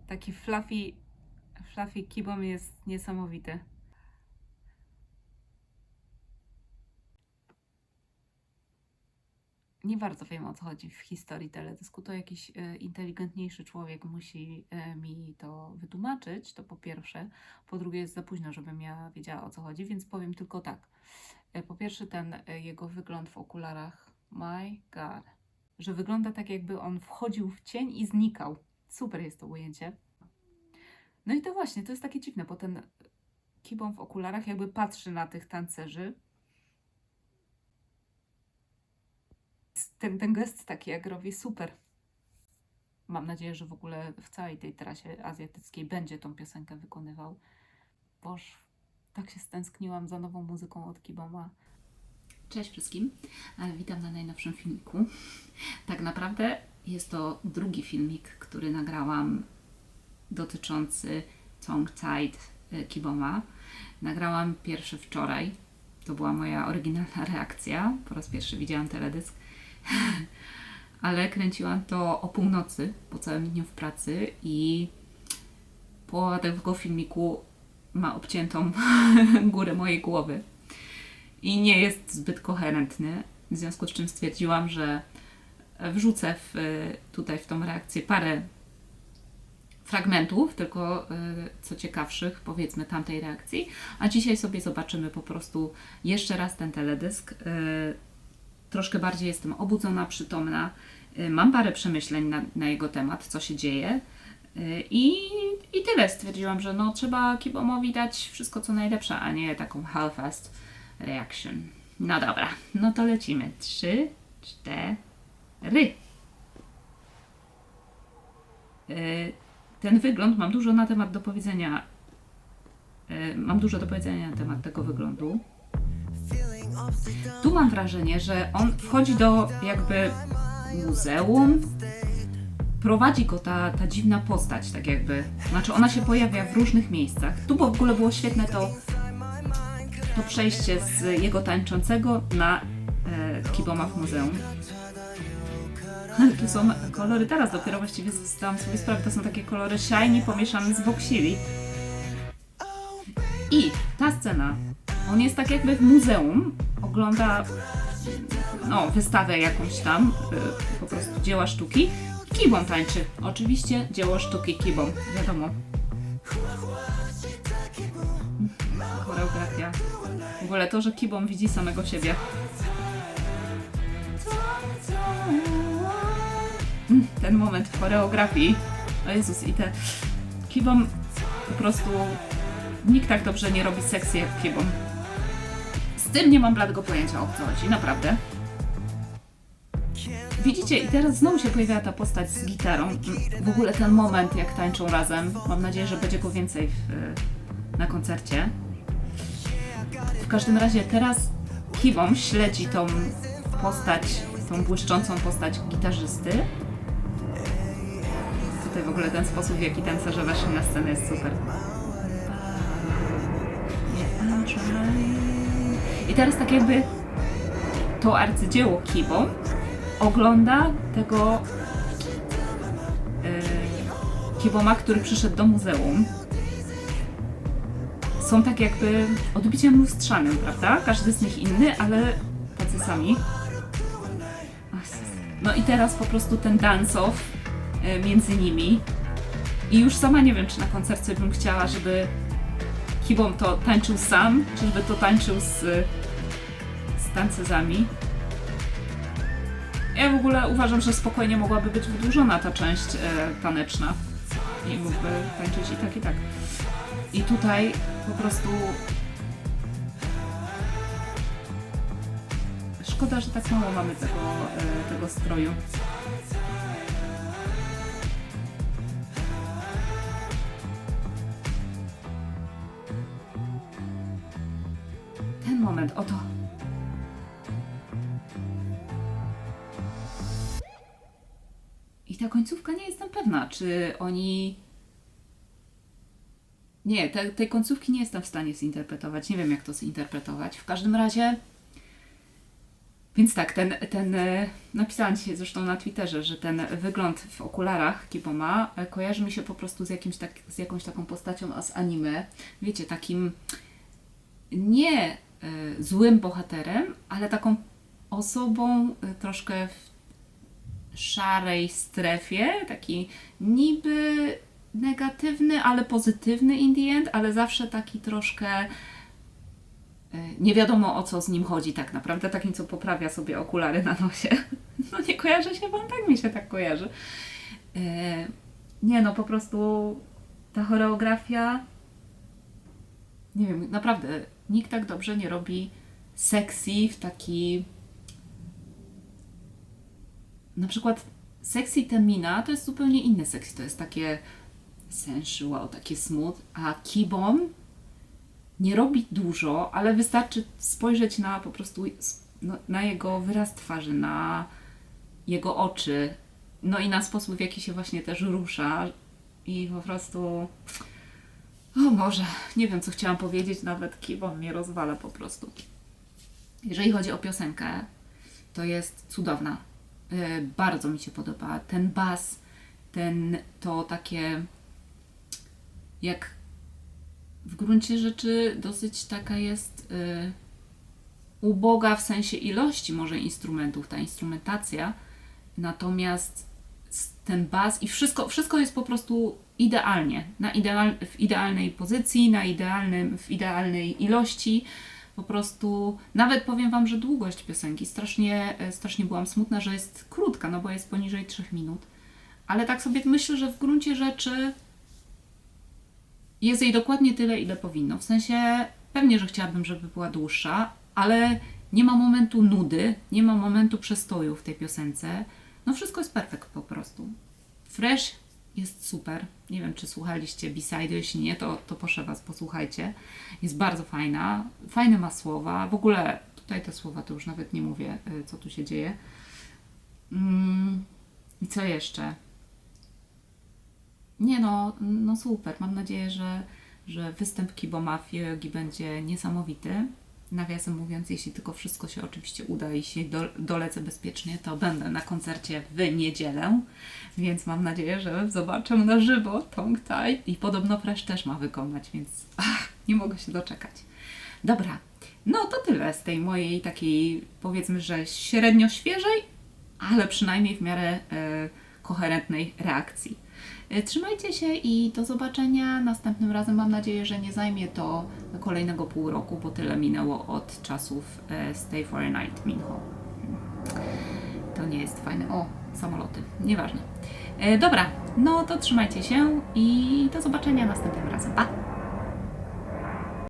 Taki fluffy kibom jest niesamowity. Nie bardzo wiem, o co chodzi w historii teledysku. To jakiś inteligentniejszy człowiek musi mi to wytłumaczyć, to po pierwsze. Po drugie, jest za późno, żebym ja wiedziała, o co chodzi, więc powiem tylko tak. Po pierwsze, ten jego wygląd w okularach. My God. Że wygląda tak, jakby on wchodził w cień i znikał. Super jest to ujęcie. No i to właśnie, to jest takie dziwne, bo ten kibon w okularach jakby patrzy na tych tancerzy. Ten gest taki, jak robi, super. Mam nadzieję, że w ogóle w całej tej trasie azjatyckiej będzie tą piosenkę wykonywał. Boż, tak się stęskniłam za nową muzyką od Kiboma. Cześć wszystkim, witam na najnowszym filmiku. Tak naprawdę jest to drugi filmik, który nagrałam dotyczący Tongue Tied Kiboma. Nagrałam pierwszy wczoraj, to była moja oryginalna reakcja, po raz pierwszy widziałam teledysk, ale kręciłam to o północy, po całym dniu w pracy i połowa tego filmiku ma obciętą górę mojej głowy i nie jest zbyt koherentny, w związku z czym stwierdziłam, że wrzucę tutaj w tą reakcję parę fragmentów, tylko co ciekawszych, powiedzmy, tamtej reakcji, a dzisiaj sobie zobaczymy po prostu jeszcze raz ten teledysk. Troszkę bardziej jestem obudzona, przytomna, mam parę przemyśleń na jego temat, co się dzieje. I tyle. Stwierdziłam, że no, trzeba Kibomowi dać wszystko co najlepsze, a nie taką half-assed reaction. No dobra, no to lecimy. 3, 4. Ten wygląd, mam dużo na temat do powiedzenia. Mam dużo do powiedzenia na temat tego wyglądu. Tu mam wrażenie, że on wchodzi do jakby muzeum. Prowadzi go ta dziwna postać, tak jakby. Znaczy ona się pojawia w różnych miejscach. Tu w ogóle było świetne to przejście z jego tańczącego na Kiboma w muzeum. Tu są kolory, teraz dopiero właściwie zdałam sobie sprawę, to są takie kolory shiny pomieszane z voxili. I ta scena, on jest tak jakby w muzeum, ogląda wystawę jakąś tam, po prostu dzieła sztuki. Kibom tańczy. Oczywiście dzieło sztuki Kibom, wiadomo. Choreografia. W ogóle to, że Kibom widzi samego siebie. Ten moment w choreografii. O Jezus, i te Kibom po prostu nikt tak dobrze nie robi seksy jak Kibom. Z tym nie mam bladego pojęcia, o co chodzi, naprawdę. Widzicie, i teraz znowu się pojawia ta postać z gitarą. W ogóle ten moment, jak tańczą razem. Mam nadzieję, że będzie go więcej na koncercie. W każdym razie teraz Kibom śledzi tą postać, tą błyszczącą postać gitarzysty. Tutaj w ogóle ten sposób, w jaki tancerze weszli na scenę, jest super. I teraz tak jakby to arcydzieło Kibom ogląda tego Kiboma, który przyszedł do muzeum. Są tak jakby odbiciem lustrzanym, prawda? Każdy z nich inny, ale tacy sami. No i teraz po prostu ten dance-off między nimi. I już sama nie wiem, czy na koncercie bym chciała, żeby Kibom to tańczył sam, czy żeby to tańczył z tancezami. Ja w ogóle uważam, że spokojnie mogłaby być wydłużona ta część taneczna i mógłby tańczyć i tak, i tak. I tutaj po prostu szkoda, że tak mało mamy tego stroju. Ten moment, oto. I ta końcówka, nie jestem pewna, czy oni... Nie, tej końcówki nie jestem w stanie zinterpretować. Nie wiem, jak to zinterpretować. W każdym razie Więc tak, napisałam dzisiaj zresztą na Twitterze, że ten wygląd w okularach Kiboma kojarzy mi się po prostu z jakąś taką postacią z anime. Wiecie, takim nie złym bohaterem, ale taką osobą troszkę w szarej strefie, taki niby negatywny, ale pozytywny in the end, ale zawsze taki troszkę nie wiadomo o co z nim chodzi tak naprawdę, takim co poprawia sobie okulary na nosie. No nie kojarzy się wam? Tak mi się tak kojarzy. Nie no, po prostu ta choreografia, nie wiem, naprawdę nikt tak dobrze nie robi sexy w taki... Na przykład sexy Temina to jest zupełnie inne sexy, to jest takie sensual, takie smooth, a Kibom nie robi dużo, ale wystarczy spojrzeć na po prostu na jego wyraz twarzy, na jego oczy, no i na sposób, w jaki się właśnie też rusza i po prostu o Boże, nie wiem co chciałam powiedzieć, nawet Kibom mnie rozwala po prostu. Jeżeli chodzi o piosenkę, to jest cudowna. Bardzo mi się podoba. Ten bas, to takie jak w gruncie rzeczy dosyć taka jest uboga w sensie ilości może instrumentów, ta instrumentacja, natomiast ten bas i wszystko jest po prostu idealnie, w idealnej pozycji, w idealnej ilości. Po prostu, nawet powiem Wam, że długość piosenki, strasznie byłam smutna, że jest krótka, no bo jest poniżej 3 minut. Ale tak sobie myślę, że w gruncie rzeczy jest jej dokładnie tyle, ile powinno. W sensie, pewnie, że chciałabym, żeby była dłuższa, ale nie ma momentu nudy, nie ma momentu przestoju w tej piosence. No wszystko jest perfekt po prostu. Fresh jest super. Nie wiem, czy słuchaliście B-side, jeśli nie, to proszę Was, posłuchajcie. Jest bardzo fajna, fajne ma słowa. W ogóle tutaj te słowa to już nawet nie mówię, co tu się dzieje. I co jeszcze? Nie no super. Mam nadzieję, że występ Kiboma w Yoyogi będzie niesamowity. Nawiasem mówiąc, jeśli tylko wszystko się oczywiście uda i się dolecę bezpiecznie, to będę na koncercie w niedzielę, więc mam nadzieję, że zobaczę na żywo Tongue Tide i podobno Fresh też ma wykonać, więc nie mogę się doczekać. Dobra, no to tyle z tej mojej takiej, powiedzmy, że średnio świeżej, ale przynajmniej w miarę koherentnej reakcji. Trzymajcie się i do zobaczenia następnym razem. Mam nadzieję, że nie zajmie to kolejnego pół roku, bo tyle minęło od czasów Stay for a Night Minho. To nie jest fajne. O, samoloty. Nieważne. Dobra, no to trzymajcie się i do zobaczenia następnym razem. Pa!